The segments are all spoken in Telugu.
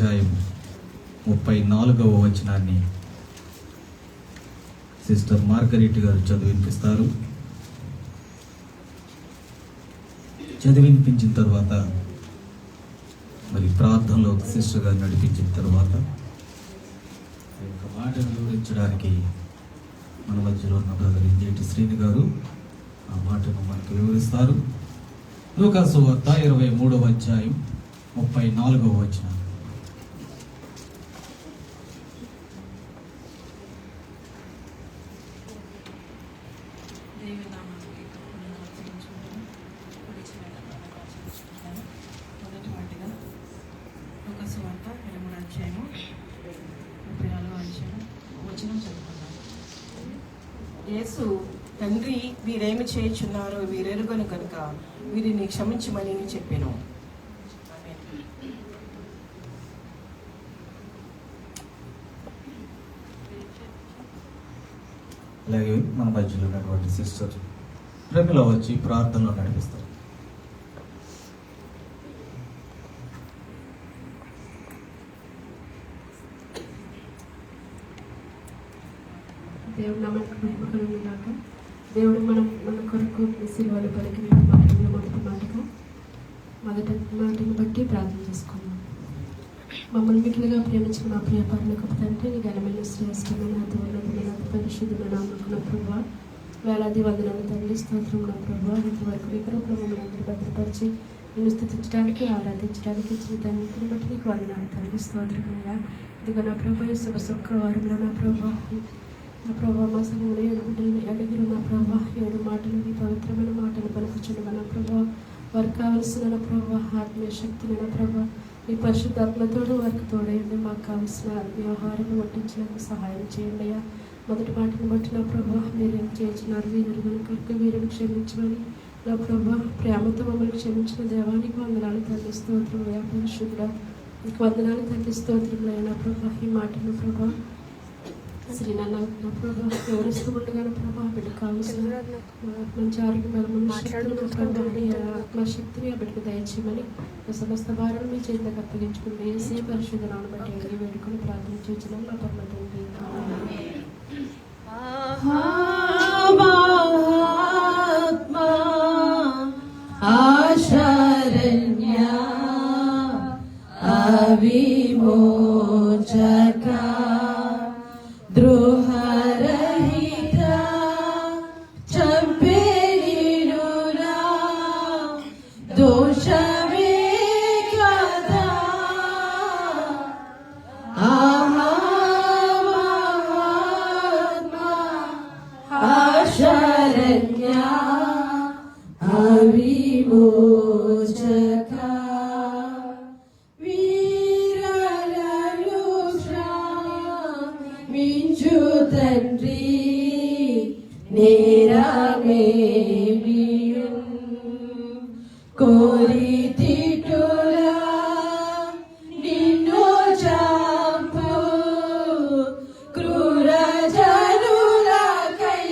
అధ్యాయం 34వ వచనాన్ని సిస్టర్ మార్గరెట్ గారు చదివినిపిస్తారు. చదివినిపించిన తర్వాత మరి ప్రార్థనలో సిస్టర్ గారు నడిపించిన తర్వాత ఈ యొక్క మాటను వివరించడానికి మన మధ్యలో ఉన్న బ్రదర్ ఇంజేటి శ్రీని గారు ఆ మాటను మనకు వివరిస్తారు. లూకాసు వార్త 23వ అధ్యాయం 34వ వచనం. యేసు, తండ్రి, వీరేమి చేయుచున్నారో వీరెరుగను కనుక వీరిని క్షమించమని చెప్పెను. అలాగే మన మధ్యలో ఉన్నటువంటి సిస్టర్ ప్రమిళ వచ్చి ప్రార్థనలో నడిపిస్తారు. దేవుడు నమ్మకం మహిమకరంగాక దేవుడు మన కొరకు సిలువలో పలికిన మాటలు మొదటి మాటను బట్టి ప్రార్థన చేసుకున్నాం. మమ్మల్ని మిగిలిగా ప్రేమించిన మా ప్రియ పరలోకపు తండ్రి, నీ ఘనమైన శ్రేష్టమైన అతి ఉన్నతమైన అతి పరిశుద్ధమైన నామమున ప్రభువా, వేలాది వందనాలు తండ్రి, స్తోత్రం నా ప్రభువా. ఇంతవరకు నీ కృపలో మమ్మల్ని అందరూ భద్రపరిచి నిన్ను స్థుతించడానికి ఆరాధించడానికి ఇచ్చిన తండ్రిని బట్టి నీకు వందనాలు తండ్రి, స్తోత్రమయ్యా. ఇదిగో నా ప్రభు శుభ శుక్రవారంలో నా ప్రభా మా సంఘంలో 7 బిడ్డలు అడిగిరు నా ప్రభా. 7 మాటలు నీ పవిత్రమైన మాటలు పలుకుచుండగా నా ప్రభా, వారికి కావలసిన నా ప్రభా ఆత్మీయ శక్తిని నా ప్రభా మీ పరిశుద్ధాత్మతోడు వారికి తోడైంది. మాకు కావలసిన వ్యవహారం వడ్డించడానికి సహాయం చేయండి అయ్యా. మొదటి మాటను బట్టి నా ప్రభా మీరేం చేయించినారు, వీరు కనుక వీరిని క్షమించమని నా ప్రభా ప్రేమతో మమ్మల్ని క్షమించిన దేవానికి వందనాలు తండ్రి, స్తోత్రం అయ్యా. పరిశుద్ధ నీకు వందనాలు తండ్రి, స్తోత్రం అయ్యా. నా ప్రభా ఈ మాటను ప్రభా శ్రీ నా ప్రభా వివరిస్తూ ఉండగా ప్రభా బిడ్డ కావలసిన మంచి ఆరోగ్యం ఆత్మశక్తిని ఆ బిడ్డకు దయచేయమని సమస్త భారాలు మీ చేతికి అప్పగించుకుని వేసే పరిశుద్ధనాన్ని బట్టి అడిగి వేడుకొని ప్రార్థన చేస్తున్నాం నా పరమతండ్రి. ద్రోహరహిత చంపేనిరునా దోషమే కదా ఆహా మహాత్మా ఆశరణ్య అవిమోచక మించు తండ్రి నేరమేమియున్ కోరి తిట్టులా నిన్ను చంపు క్రూర జనులకై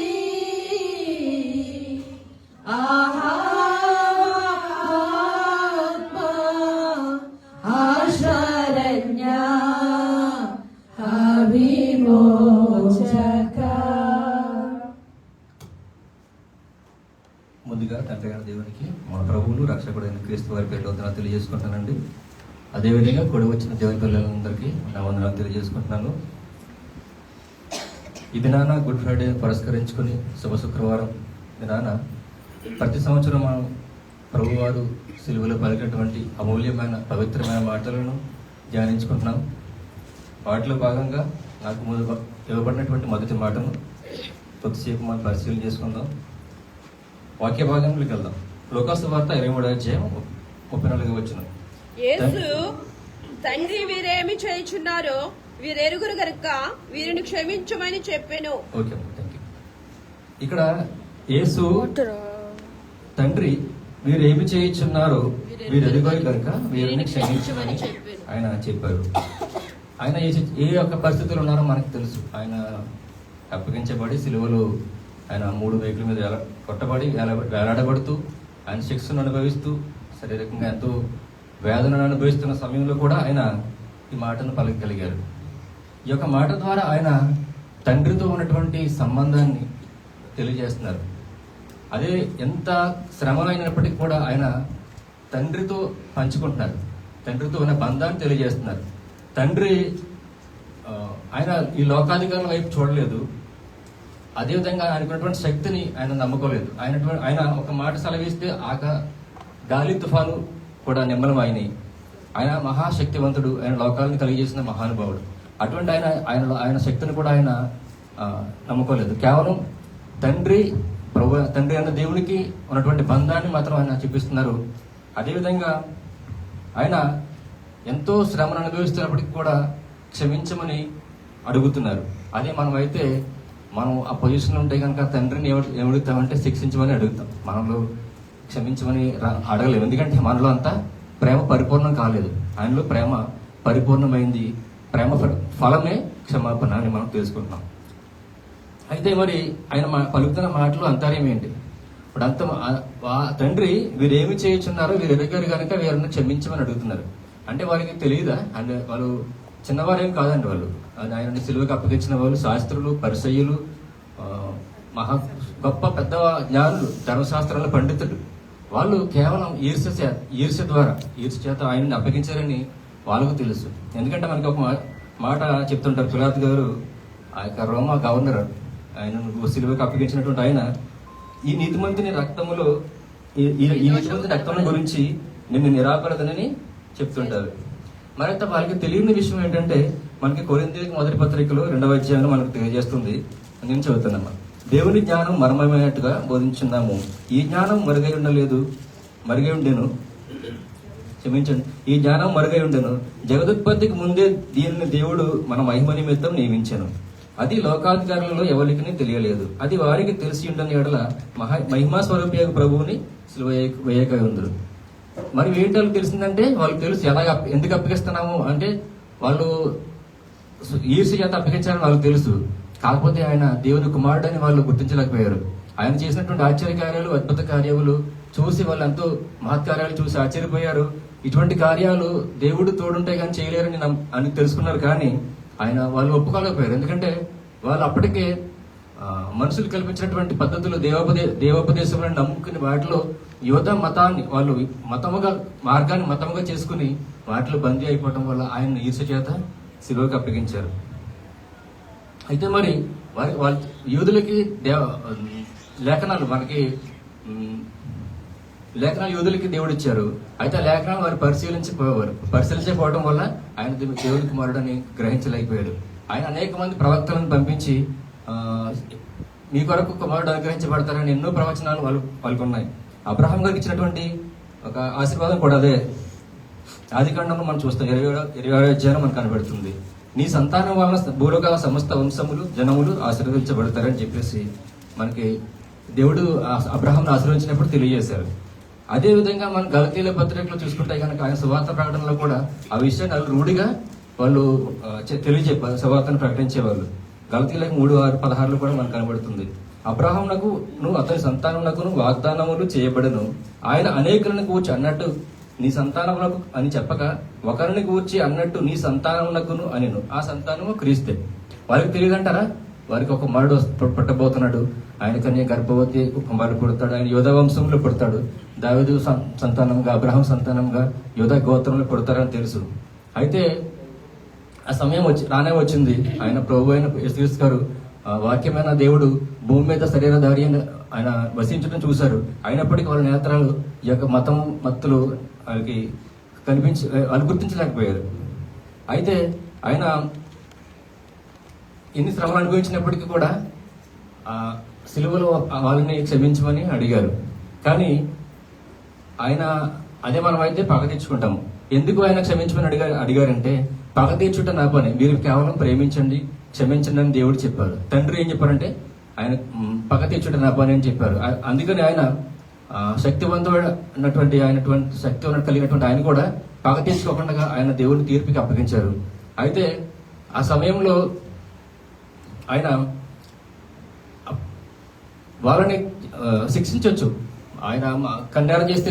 ఆహా ఆత్మా ఆశరణ్య ముందుగా తండ్రి గారి దేవునికి మన ప్రభువులు రక్షకుడైన క్రీస్తు వారి పేరు వందనాలు తెలియజేసుకుంటానండి. అదేవిధంగా కూడి వచ్చిన దేవుని పిల్లలందరికీ నా వందనాలు తెలియజేసుకుంటున్నాను. ఇది నాన్న గుడ్ ఫ్రైడే పురస్కరించుకుని శుభ శుక్రవారం నాన్న ప్రతి సంవత్సరం మనం ప్రభువారు సిలువలో పలికినటువంటి అమూల్యమైన పవిత్రమైన మాటలను ధ్యానించుకుంటున్నాం. వాటిలో భాగంగా నాకు ముందు ఇవ్వబడినటువంటి మొదటి మాటను కొద్దిసేపు మనం పరిశీలన చేసుకుందాం. వాక్య భాగంలోకి వెళ్దాం. లూకాసు వార్త 23వ అధ్యాయం 34వ వచనం. యేసు, తండ్రి వీరేమి చేయుచున్నారో వీరెరుగురు గనుక వీరిని క్షమించమని చెప్పెను. Okay, thank you. ఇక్కడ యేసు తండ్రి వీరేమి చేయుచున్నారో వీరెరుగురు కనుక వీరిని క్షమించమని ఆయన చెప్పారు. ఆయన ఏ యొక్క పరిస్థితులు ఉన్నారో మనకు తెలుసు. ఆయన అప్పగించబడి సిలువలో ఆయన 3 మేకుల మీద కొట్టబడి వేలాడబడుతూ ఆయన శిక్షను అనుభవిస్తూ శారీరకంగా ఎంతో వేదనను అనుభవిస్తున్న సమయంలో కూడా ఆయన ఈ మాటను పలకగలిగారు. ఈ యొక్క మాట ద్వారా ఆయన తండ్రితో ఉన్నటువంటి సంబంధాన్ని తెలియజేస్తున్నారు. అదే ఎంత శ్రమలైనప్పటికీ కూడా ఆయన తండ్రితో పంచుకుంటున్నారు, తండ్రితో ఉన్న బంధాన్ని తెలియజేస్తున్నారు. తండ్రి ఆయన ఈ లోకాధికారుల వైపు చూడలేదు, అదేవిధంగా ఆయనకున్నటువంటి శక్తిని ఆయన నమ్ముకోలేదు. ఆయన ఒక మాట సెలవిస్తే గాలి తుఫాను కూడా నిమ్మలమైనవి. ఆయన మహాశక్తివంతుడు, ఆయన లోకాలను కలిగజేసిన మహానుభావుడు. అటువంటి ఆయన శక్తిని కూడా ఆయన నమ్ముకోలేదు. కేవలం తండ్రి అన్న దేవునికి ఉన్నటువంటి బంధాన్ని మాత్రం ఆయన చూపిస్తున్నారు. అదేవిధంగా ఆయన ఎంతో శ్రమను అనుభవిస్తున్నప్పటికీ కూడా క్షమించమని అడుగుతున్నారు. అదే మనం ఆ పొజిషన్లో ఉంటే కనుక తండ్రిని ఏమడుగుతామంటే శిక్షించమని అడుగుతాం, మనలో క్షమించమని అడగలేము. ఎందుకంటే మనలో అంతా ప్రేమ పరిపూర్ణం కాలేదు. ఆయనలో ప్రేమ పరిపూర్ణమైంది. ప్రేమ ఫలమే క్షమాపణ అని మనం తెలుసుకుంటున్నాం. అయితే మరి ఆయన పలుకుతున్న మాటలు అంతర్యం ఏంటి? ఇప్పుడు తండ్రి వీరేమి చేయుచున్నారో వీరు ఎరగారు కనుక వీరిని క్షమించమని అడుగుతున్నారు. అంటే వారికి తెలియదా? అంటే వాళ్ళు చిన్నవారేం కాదండి. వాళ్ళు ఆయన సిలువకు అప్పగించిన వాళ్ళు శాస్త్రులు, పరిసయ్యులు, గొప్ప పెద్ద జ్ఞానులు, ధర్మశాస్త్రాల పండితులు. వాళ్ళు కేవలం ఈర్ష్య చేత ఆయనని అప్పగించారని వాళ్ళకు తెలుసు. ఎందుకంటే మనకి ఒక మాట చెప్తుంటారు, పిలాతు గారు ఆ యొక్క రోమా గవర్నర్ ఆయన సిలువకు అప్పగించినటువంటి ఆయన ఈ నీతిమంతుని రక్తంలో ఈ నీతిమంతుని రక్తం గురించి నిన్ను నిరాపరదనని చెప్తుంటారు. మరింత వాళ్ళకి తెలియని విషయం ఏంటంటే మనకి కొరింథీయులకు మొదటి పత్రికలో 2వ అధ్యాయం మనకు తెలియజేస్తుంది. నేను చదువుతున్నాను. దేవుని జ్ఞానం మర్మమైనట్టుగా బోధించున్నాము. ఈ జ్ఞానం మరుగై ఉండెను. క్షమించండి, ఈ జ్ఞానం మరుగై ఉండెను. జగదుత్పత్తికి ముందే దీనిని దేవుడు మన మహిమ నిమిత్తం నియమించాను. అది లోకాధికారులలో ఎవరికి తెలియలేదు. అది వారికి తెలిసి ఉండని ఎడల మహిమా స్వరూప ప్రభువుని సిలువ వేయక ఉందరు. మరి ఏంటి వాళ్ళకి తెలిసిందంటే వాళ్ళకి తెలుసు ఎందుకు అప్పగిస్తున్నాము అంటే వాళ్ళు ఈర్ష్య చేత అప్పగించారని వాళ్ళకి తెలుసు. కాకపోతే ఆయన దేవుని కుమారుడని వాళ్ళు గుర్తించలేకపోయారు. ఆయన చేసినటువంటి ఆశ్చర్య కార్యాలు, అద్భుత కార్యాలు చూసి వాళ్ళు ఎంతో మహత్కార్యాలు చూసి ఆశ్చర్యపోయారు. ఇటువంటి కార్యాలు దేవుడు తోడుంటే కానీ చేయలేరని అని తెలుసుకున్నారు. కానీ వాళ్ళు ఒప్పుకోలేకపోయారు. ఎందుకంటే వాళ్ళు అప్పటికే మనుషులు కల్పించినటువంటి పద్ధతులు, దేవోపదేశములను నమ్ముకుని వాటిలో యువత మతాన్ని వాళ్ళు మార్గాన్ని మతముగా చేసుకుని వాటిలో బందీ అయిపోవడం వల్ల ఆయన ఈర్ష్య చేత సిలువకు అప్పగించారు. అయితే మరి వాళ్ళ యూదులకి లేఖనాలు యూదులకి దేవుడు ఇచ్చారు. అయితే ఆ లేఖనాలు వారు పరిశీలించకపోవడం వల్ల ఆయన దేవుడి కుమారుడని గ్రహించలేకపోయాడు. ఆయన అనేక మంది ప్రవక్తలను పంపించి మీ కొరకు కుమారుడు అనుగ్రహించబడతారని ఎన్నో ప్రవచనాలు వాళ్ళకు ఉన్నాయి. అబ్రహాం గారికి ఇచ్చినటువంటి ఒక ఆశీర్వాదం కూడా అదే. ఆదికాండంలో మనం చూస్తాం 26వ అధ్యాయం మనకు కనబడుతుంది. నీ సంతానం వలన భూలోక సమస్త వంశములు జనములు ఆశీర్వదించబడతారని చెప్పేసి మనకి దేవుడు అబ్రహాంను ఆశీర్వదించినప్పుడు తెలియజేశారు. అదే విధంగా మనం గలతీయుల పత్రికలో చూసుకుంటే కనుక ఆయన సువార్త ప్రకటనలో కూడా ఆ విషయాన్ని రూఢిగా వాళ్ళు తెలియజెప్పారు, సువార్తను ప్రకటించేవాళ్ళు. గలతీయులకు 3:16 కూడా మనకు కనబడుతుంది. అబ్రహామునకు అతని సంతానమునకును వాగ్దానములు చేయబడను. ఆయన అనేకులను కూర్చి అన్నట్టు నీ సంతానములకు అని చెప్పక ఒకరిని కూర్చి అన్నట్టు నీ సంతానమునకును అనెను. ఆ సంతానము క్రీస్తే. వారికి తెలియదంటారా? వారికి ఒక కుమారుడు పుట్టబోతున్నాడు. ఆయన కన్య గర్భవతి కుమారుడు పుడతాడు. ఆయన యోధ వంశంలో పుడతాడు. దావీదు సంతానంగా, అబ్రహాం సంతానంగా యోధ గోత్రంలో పుడతారని తెలుసు. అయితే ఆ సమయం రానే వచ్చింది. ఆయన ప్రభు అయిన యేసుక్రీస్తు గారు వాక్యమైన దేవుడు భూమి మీద శరీరధారి ఆయన వసించడం చూశారు. అయినప్పటికీ వాళ్ళ నేత్రాలు ఈ యొక్క మత్తులు వాళ్ళకి వాళ్ళు గుర్తించలేకపోయారు. అయితే ఆయన ఎన్ని శ్రమలు అనుభవించినప్పటికీ కూడా సిలువలో వాళ్ళని క్షమించమని అడిగారు. కానీ ఆయన మనం అయితే పగ తెచ్చుకుంటాము. ఎందుకు ఆయన క్షమించమని అడిగారంటే పగ తీర్చుట నా పని, మీరు కేవలం ప్రేమించండి, క్షమించండి అని దేవుడు చెప్పారు. తండ్రి ఏం చెప్పారంటే ఆయన పగ తీర్చుట నా పని అని చెప్పారు. అందుకని ఆయన శక్తివంతుడైనటువంటి శక్తి కలిగినటువంటి ఆయన కూడా పగ తీర్చుకోకుండా ఆయన దేవుని తీర్పుకి అప్పగించారు. అయితే ఆ సమయంలో ఆయన వాళ్ళని శిక్షించవచ్చు. ఆయన కన్యారం చేస్తే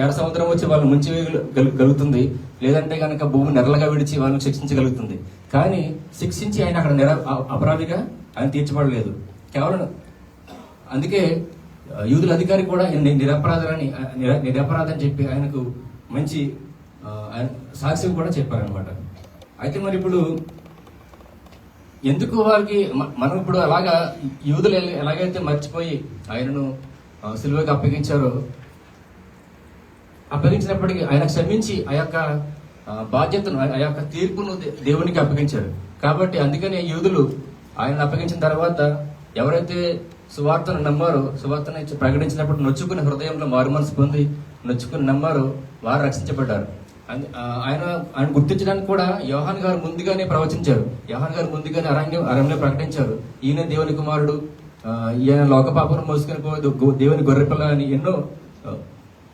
ఎర్ర సముద్రం వచ్చి వాళ్ళు ముంచి గలుగుతుంది. లేదంటే కనుక భూమి నెరలుగా విడిచి వాళ్ళని శిక్షించగలుగుతుంది. కానీ శిక్షించి ఆయన అక్కడ అపరాధిగా ఆయన తీర్చబడలేదు. కేవలం అందుకే యూదుల అధికారి కూడా నిరపరాధని చెప్పి ఆయనకు మంచి సాక్ష్యం కూడా చెప్పారనమాట. అయితే మరి ఇప్పుడు ఎందుకు వాళ్ళకి మనం ఇప్పుడు అలాగా యూదులు ఎలాగైతే మర్చిపోయి ఆయనను సిలువకి అప్పగించినప్పటికీ ఆయన క్షమించి ఆ యొక్క బాధ్యతను ఆ యొక్క తీర్పును దేవునికి అప్పగించారు. కాబట్టి అందుకనే యూదులు ఆయన అప్పగించిన తర్వాత ఎవరైతే సువార్తను నమ్మారో, సువార్తను ప్రకటించినప్పుడు నొచ్చుకుని హృదయంలో మారుమనసు పొంది నొచ్చుకుని నమ్మారో వారు రక్షించబడ్డారు. ఆయన గుర్తించడానికి కూడా యోహాన్ గారు ముందుగానే ప్రవచించారు. యోహాన్ గారు ముందుగానే అరణ్యంలో ప్రకటించారు, ఈయన దేవుని కుమారుడు, ఈయన లోక పాపను మోసుకొని పోదు దేవుని గొర్రెపిల్ల అని ఎన్నో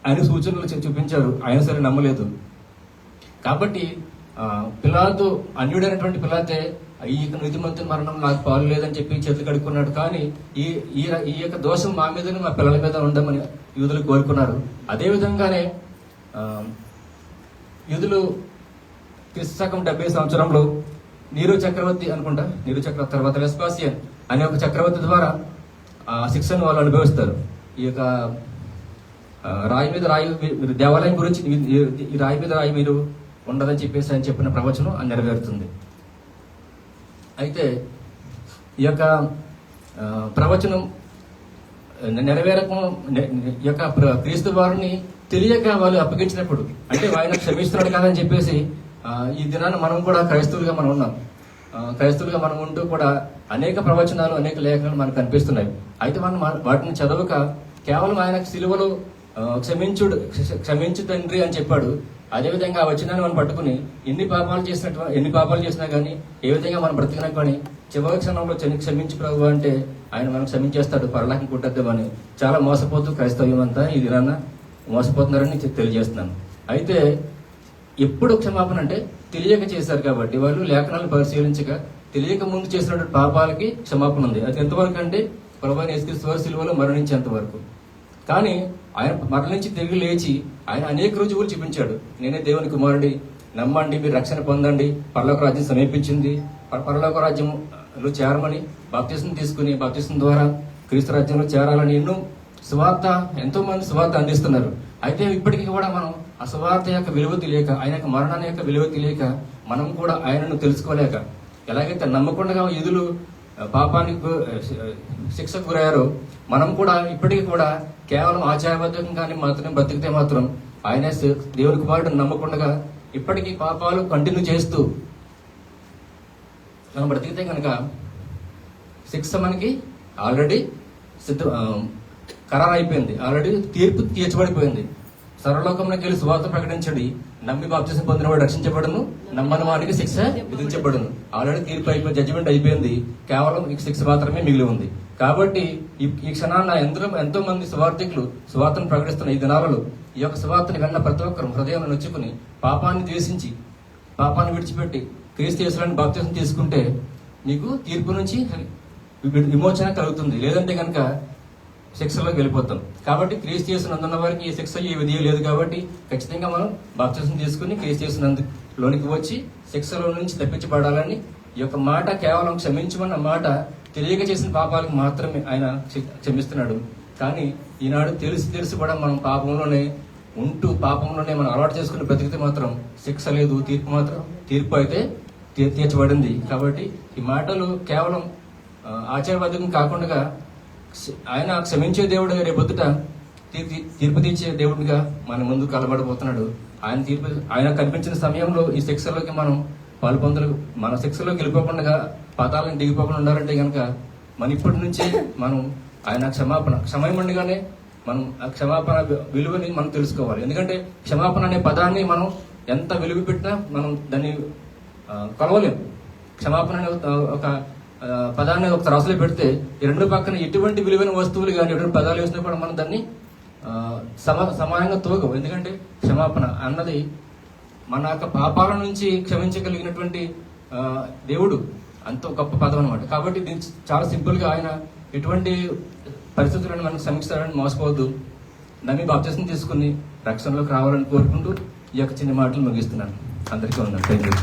ఆయన సూచనలు చూపించారు. ఆయన సరే నమ్మలేదు. కాబట్టి పిలాతు అన్యుడైనటువంటి పిలాతే ఈ నీతిమంతుని మరణం నాకు పాలు లేదని చెప్పి చేతులు కడుక్కున్నాడు. కానీ ఈ యొక్క దోషం మా మీదనే మా పిల్లల మీద ఉండమని యూదులు కోరుకున్నారు. అదేవిధంగానే యూదులు క్రీస్తుశకం 70 సంవత్సరంలో నీరు చక్రవర్తి అనుకుంటా, నీరు చక్రవర్తి తర్వాత వెస్పాసియన్ అనే ఒక చక్రవర్తి ద్వారా శిక్షను వాళ్ళు అనుభవిస్తారు. ఈ యొక్క రాయి మీద రాయి దేవాలయం గురించి ఈ రాయి మీద రాయి మీరు ఉండదని చెప్పేసి ఆయన చెప్పిన ప్రవచనం అది నెరవేరుతుంది. అయితే ఈ యొక్క ప్రవచనం నెరవేరకం ఈ యొక్క క్రీస్తు వారిని తెలియక వాళ్ళు అప్పగించినప్పుడు, అంటే ఆయన క్షమిస్తున్నాడు కాదని చెప్పేసి ఈ దినాన్ని మనం కూడా క్రైస్తవులుగా మనం ఉన్నాం. క్రైస్తవులుగా మనం ఉంటూ కూడా అనేక ప్రవచనాలు, అనేక లేఖనాలు మనకు కనిపిస్తున్నాయి. అయితే మనం వాటిని చదవక కేవలం ఆయన సిలువలో క్షమించు తండ్రి అని చెప్పాడు. అదేవిధంగా ఆ వచనాన్ని మనం పట్టుకుని ఎన్ని పాపాలు చేసినా కానీ, ఏ విధంగా మనం బ్రతికినా కానీ చివరి క్షణంలో క్షమించు ప్రభు అంటే ఆయన మనం క్షమించేస్తాడు, పరలోకం కొట్టద్దామని చాలా మోసపోతూ క్రైస్తవ్యం అంతా ఈ దినాన్న మోసపోతున్నారని తెలియజేస్తున్నాను. అయితే ఎప్పుడు క్షమాపణ అంటే తెలియక చేశారు కాబట్టి వాళ్ళు లేఖనాలను పరిశీలించక తెలియక ముందు చేసినటువంటి పాపాలకి క్షమాపణ ఉంది. అది ఎంతవరకు అంటే ప్రభువైన యేసుక్రీస్తు వారి సిలువలో మరణించేంత వరకు. కానీ ఆయన మరణించి తిరిగి లేచి ఆయన అనేక రుజువులు చూపించాడు. నేనే దేవుని కుమారుడి, నమ్మండి మీరు రక్షణ పొందండి, పరలోక రాజ్యం సమీపించింది, పరలోక రాజ్యంలో చేరమని బాప్తిసం తీసుకుని బాప్తిసం ద్వారా క్రీస్తు రాజ్యంలో చేరాలని ఎన్నో ఎంతో మంది సువార్త అందిస్తున్నారు. అయితే ఇప్పటికీ కూడా మనం ఆ సువార్త యొక్క విలువ తెలియక, ఆయన యొక్క మరణాన్ని యొక్క విలువ తెలియక, మనం కూడా ఆయనను తెలుసుకోలేక, ఎలాగైతే నమ్మకుండా యూదులు పాపానికి శిక్షకు గురయ్యారో మనం కూడా ఇప్పటికీ కూడా కేవలం ఆచారబద్ధంగా కానీ మాత్రం బ్రతికితే మాత్రం ఆయన దేవుని కుమారుడు నమ్మకుండా ఇప్పటికీ పాపాలు కంటిన్యూ చేస్తూ మనం బ్రతికితే కనుక శిక్ష మనకి ఆల్రెడీ ఖరారు అయిపోయింది, ఆల్రెడీ తీర్పు తీర్చబడిపోయింది. సర్వలోకంలోకి వెళ్ళి సువార్త ప్రకటించండి, నమ్మి బాప్తిసం పొందినవాడు రక్షించబడును, నమ్మని వాడికి శిక్ష విధించబడును. ఆల్రెడీ తీర్పు అయిపోయి జడ్జిమెంట్ అయిపోయింది, కేవలం ఈ శిక్ష మాత్రమే మిగిలి ఉంది. కాబట్టి ఈ క్షణాన ఎంతో మంది సువార్థికులు సువార్తను ప్రకటిస్తున్న ఈ దినాలలో ఈ యొక్క సువార్తని విన్న ప్రతి ఒక్కరు హృదయం నొచ్చుకుని పాపాన్ని ద్వేషించి పాపాన్ని విడిచిపెట్టి క్రీస్తు యేసులోని బాప్తిసం తీసుకుంటే నీకు తీర్పు నుంచి విమోచన కలుగుతుంది. లేదంటే కనుక శిక్షలోకి వెళ్ళిపోతాం. కాబట్టి క్రీస్తు యేసునందున్న వారికి ఈ శిక్ష ఏ విధి లేదు. కాబట్టి ఖచ్చితంగా మనం బాప్తిసం తీసుకుని క్రీస్తు యేసునందులోనికి వచ్చి శిక్షలో నుంచి తప్పించబడాలని ఈ యొక్క మాట, కేవలం క్షమించమన్న మాట తెలియక చేసిన పాపాలకు మాత్రమే ఆయన క్షమిస్తున్నాడు. కానీ ఈనాడు తెలిసి కూడా మనం పాపంలోనే ఉంటూ పాపంలోనే మనం అలవాటు చేసుకుని బ్రతికితే మాత్రం శిక్ష లేదు, తీర్పు అయితే తీర్చబడింది. కాబట్టి ఈ మాటలు కేవలం ఆచారబద్ధం కాకుండా ఆయన క్షమించే దేవుడు రేపొద్దుట తీర్పు తీర్చే దేవుడిగా మన ముందు కలబడబోతున్నాడు. ఆయన కనిపించిన సమయంలో ఈ శిక్షలోకి మనం మన శిక్షలోకి వెళ్ళిపోకుండా పదాలను దిగిపోకుండా ఉండాలంటే కనుక మన ఇప్పటి నుంచి మనం ఆయన క్షమాపణగానే మనం ఆ క్షమాపణ విలువని మనం తెలుసుకోవాలి. ఎందుకంటే క్షమాపణ అనే పదాన్ని మనం ఎంత విలువ పెట్టినా మనం దాన్ని కొలవలేం. క్షమాపణ అనే ఒక పదాన్ని ఒక రాసులో పెడితే ఈ రెండు పక్కన ఎటువంటి విలువైన వస్తువులు కానీ ఎటువంటి పదాలు వేసినా కూడా మనం దాన్ని సమానంగా తోగం. ఎందుకంటే క్షమాపణ అన్నది మన యొక్క పాపాల నుంచి క్షమించగలిగినటువంటి దేవుడు, అంత గొప్ప పదం అనమాట. కాబట్టి దీన్ని చాలా సింపుల్ గా ఆయన ఎటువంటి పరిస్థితులను మనకు సమీక్షిస్తారని మోసపోవద్దు, నమ్మి బాప్తిసం తీసుకుని రక్షణలోకి రావాలని కోరుకుంటూ ఈ యొక్క చిన్న మాటలు ముగిస్తున్నాను. అందరికీ ఉన్నాను. Thank you.